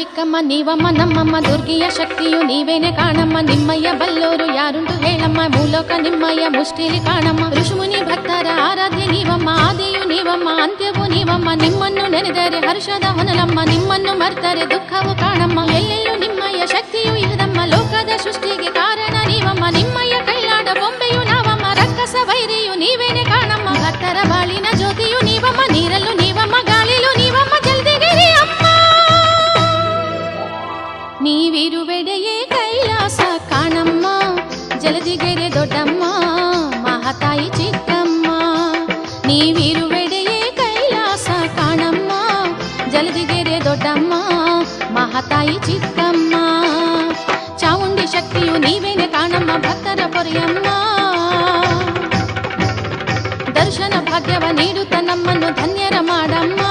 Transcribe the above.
ಚಿಕ್ಕಮ್ಮ ನೀವಮ್ಮ ನಮ್ಮಮ್ಮ ದುರ್ಗಿಯ ಶಕ್ತಿಯು ನೀವೇನೆ ಕಾಣಮ್ಮ ನಿಮ್ಮಯ್ಯ ಬಲ್ಲೋರು ಯಾರುಂಟು ಹೇಳಮ್ಮ ಮೂಲೋಕ ನಿಮ್ಮಯ್ಯ ಮುಷ್ಟಿಲಿ ಕಾಣಮ್ಮ ಋಷಿಮುನಿ ಭಕ್ತರ ಆರಾಧ್ಯ ನೀವಮ್ಮ ಆದಿಯು ನೀವಮ್ಮ ಅಂತ್ಯವು ನೀವಮ್ಮ ನಿಮ್ಮನ್ನು ನೆನೆದರೆ ಹರ್ಷದ ಹೊನಲಮ್ಮ ನಿಮ್ಮನ್ನು ಮರ್ತರೆ ದುಃಖವು ಕಾಣಮ್ಮ ಎಲ್ಲೆಲ್ಲೂ ನಿಮ್ಮಯ್ಯ ಶಕ್ತಿಯು ಇಹದಮ್ಮ ಲೋಕದ ಸೃಷ್ಟಿಗೆ ಕಾರಣ ನೀವಮ್ಮ ನಿಮ್ಮಯ್ಯ ಕೈಲಾಡ ಬೊಂಬೆಯು ನಾವಮ್ಮ ರಕ್ಕಸ ವೈರಿಯು ನೀವೇನೆ ಕಾಣಮ್ಮ ಭಕ್ತರ ಬಾಳಿನ ಜ್ಯೋತಿಯು ನೀವಮ್ಮ ನೀರಲ್ಲೂ ನೀವಮ್ಮ ಗಾಳಿಲೂ ನೀವಮ್ಮ ಜಲ್ದಿಗಿರಿ ಅಮ್ಮ ನೀವಿರುವೆಡೆಯೇ ಕೈಲಾಸ ಕಾಣಮ್ಮ ಜಲದಿಗೆರೆ ದೊಡ್ಡಮ್ಮ ಮಹಾತಾಯಿ ಚಿಕ್ಕಮ್ಮ ನೀವಿರುವೆಡೆಯೇ ಕೈಲಾಸ ಕಾಣಮ್ಮ ಜಲದಿಗೆರೆ ದೊಡ್ಡಮ್ಮ ಮಹಾತಾಯಿ ಚಿಕ್ಕಮ್ಮ ಚಾಮುಂಡಿ ಶಕ್ತಿಯು ನೀವೇನೆ ಕಾಣಮ್ಮ ಭಕ್ತರ ಪೊರೆಯಮ್ಮ ದರ್ಶನ ಭಾಗ್ಯವ ನೀಡುತ್ತ ನಮ್ಮನ್ನು ಧನ್ಯರ ಮಾಡಮ್ಮ